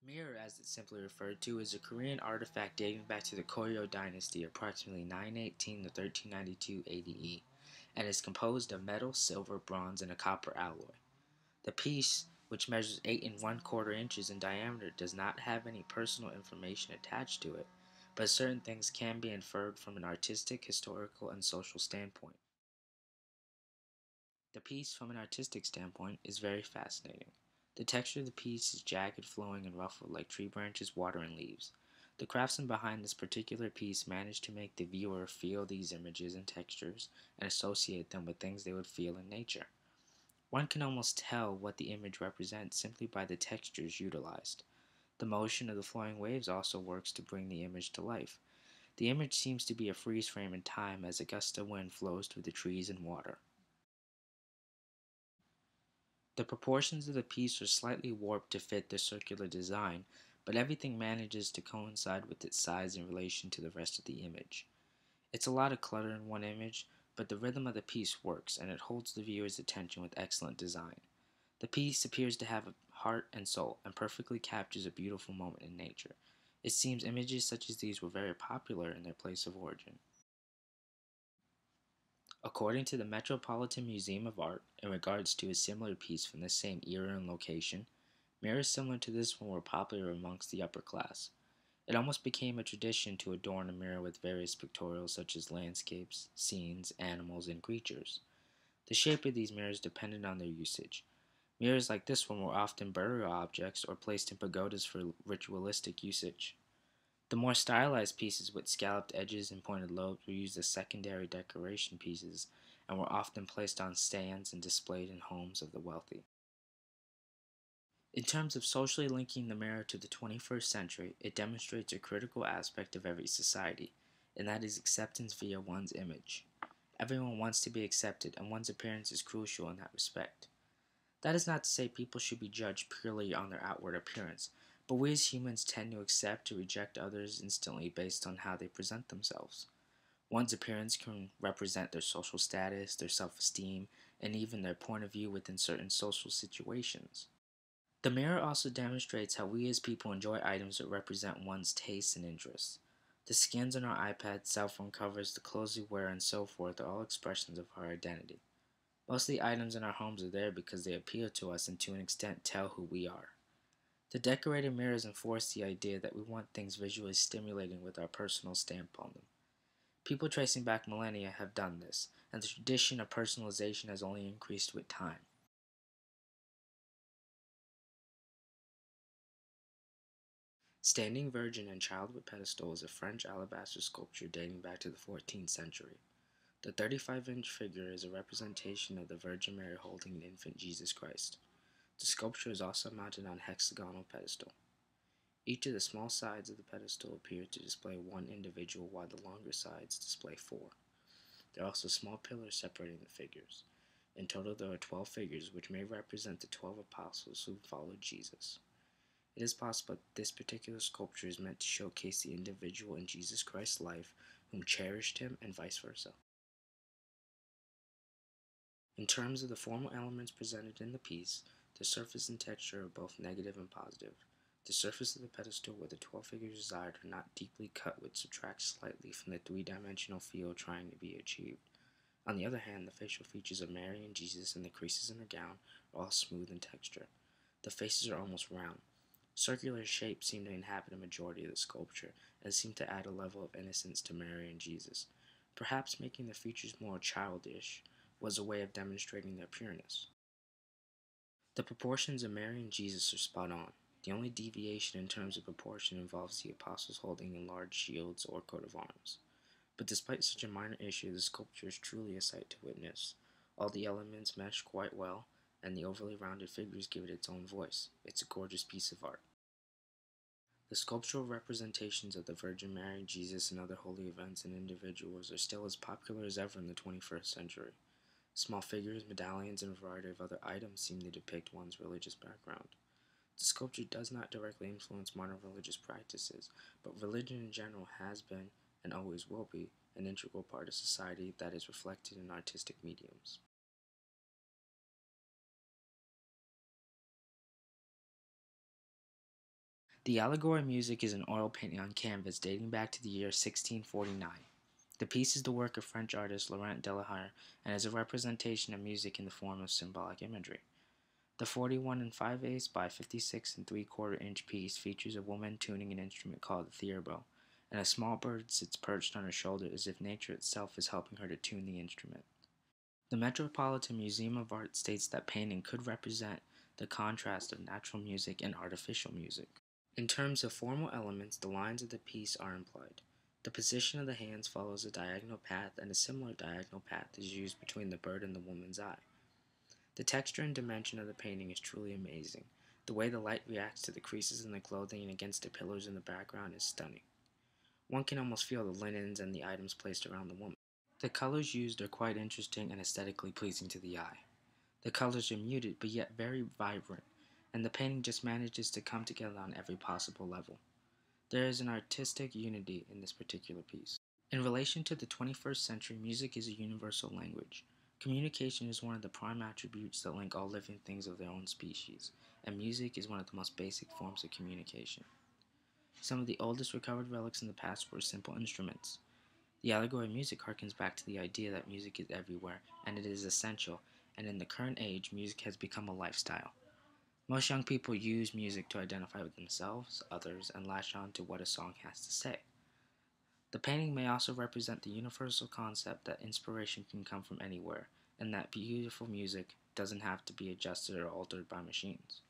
Mirror, as it's simply referred to, is a Korean artifact dating back to the Goryeo dynasty, approximately 918 to 1392 ADE, and is composed of metal, silver, bronze, and a copper alloy. The piece, which measures 8 1/4 inches in diameter, does not have any personal information attached to it, but certain things can be inferred from an artistic, historical, and social standpoint. The piece, from an artistic standpoint, is very fascinating. The texture of the piece is jagged, flowing, and ruffled like tree branches, water, and leaves. The craftsmen behind this particular piece managed to make the viewer feel these images and textures and associate them with things they would feel in nature. One can almost tell what the image represents simply by the textures utilized. The motion of the flowing waves also works to bring the image to life. The image seems to be a freeze frame in time as a gust of wind flows through the trees and water. The proportions of the piece are slightly warped to fit the circular design, but everything manages to coincide with its size in relation to the rest of the image. It's a lot of clutter in one image, but the rhythm of the piece works and it holds the viewer's attention with excellent design. The piece appears to have a heart and soul and perfectly captures a beautiful moment in nature. It seems images such as these were very popular in their place of origin. According to the Metropolitan Museum of Art, in regards to a similar piece from the same era and location, mirrors similar to this one were popular amongst the upper class. It almost became a tradition to adorn a mirror with various pictorials such as landscapes, scenes, animals, and creatures. The shape of these mirrors depended on their usage. Mirrors like this one were often burial objects or placed in pagodas for ritualistic usage. The more stylized pieces with scalloped edges and pointed lobes were used as secondary decoration pieces and were often placed on stands and displayed in homes of the wealthy. In terms of socially linking the mirror to the 21st century, it demonstrates a critical aspect of every society, and that is acceptance via one's image. Everyone wants to be accepted, and one's appearance is crucial in that respect. That is not to say people should be judged purely on their outward appearance, but we as humans tend to accept or reject others instantly based on how they present themselves. One's appearance can represent their social status, their self-esteem, and even their point of view within certain social situations. The mirror also demonstrates how we as people enjoy items that represent one's tastes and interests. The skins on our iPad, cell phone covers, the clothes we wear, and so forth are all expressions of our identity. Most of the items in our homes are there because they appeal to us and to an extent tell who we are. The decorated mirrors enforce the idea that we want things visually stimulating with our personal stamp on them. People tracing back millennia have done this, and the tradition of personalization has only increased with time. Standing Virgin and Child with Pedestal is a French alabaster sculpture dating back to the 14th century. The 35-inch figure is a representation of the Virgin Mary holding an infant Jesus Christ. The sculpture is also mounted on a hexagonal pedestal. Each of the small sides of the pedestal appear to display one individual while the longer sides display four. There are also small pillars separating the figures. In total there are 12 figures which may represent the 12 apostles who followed Jesus. It is possible that this particular sculpture is meant to showcase the individual in Jesus Christ's life whom cherished him and vice versa. In terms of the formal elements presented in the piece, the surface and texture are both negative and positive. The surface of the pedestal where the 12 figures reside are not deeply cut which subtracts slightly from the three-dimensional feel trying to be achieved. On the other hand, the facial features of Mary and Jesus and the creases in her gown are all smooth in texture. The faces are almost round. Circular shapes seem to inhabit a majority of the sculpture and seem to add a level of innocence to Mary and Jesus. Perhaps making the features more childish was a way of demonstrating their pureness. The proportions of Mary and Jesus are spot on. The only deviation in terms of proportion involves the apostles holding enlarged shields or coat of arms. But despite such a minor issue, the sculpture is truly a sight to witness. All the elements mesh quite well, and the overly rounded figures give it its own voice. It's a gorgeous piece of art. The sculptural representations of the Virgin Mary, Jesus, and other holy events and individuals are still as popular as ever in the 21st century. Small figures, medallions, and a variety of other items seem to depict one's religious background. The sculpture does not directly influence modern religious practices, but religion in general has been, and always will be, an integral part of society that is reflected in artistic mediums. The Allegory Music is an oil painting on canvas dating back to the year 1649. The piece is the work of French artist Laurent Delahaye and is a representation of music in the form of symbolic imagery. The 41 and 5/8 by 56 and 3/4 inch piece features a woman tuning an instrument called the theorbo, and a small bird sits perched on her shoulder as if nature itself is helping her to tune the instrument. The Metropolitan Museum of Art states that painting could represent the contrast of natural music and artificial music. In terms of formal elements, the lines of the piece are implied. The position of the hands follows a diagonal path, and a similar diagonal path is used between the bird and the woman's eye. The texture and dimension of the painting is truly amazing. The way the light reacts to the creases in the clothing and against the pillars in the background is stunning. One can almost feel the linens and the items placed around the woman. The colors used are quite interesting and aesthetically pleasing to the eye. The colors are muted but yet very vibrant, and the painting just manages to come together on every possible level. There is an artistic unity in this particular piece. In relation to the 21st century, music is a universal language. Communication is one of the prime attributes that link all living things of their own species, and music is one of the most basic forms of communication. Some of the oldest recovered relics in the past were simple instruments. The Allegory Music harkens back to the idea that music is everywhere, and it is essential, and in the current age, music has become a lifestyle. Most young people use music to identify with themselves, others, and latch on to what a song has to say. The painting may also represent the universal concept that inspiration can come from anywhere, and that beautiful music doesn't have to be adjusted or altered by machines.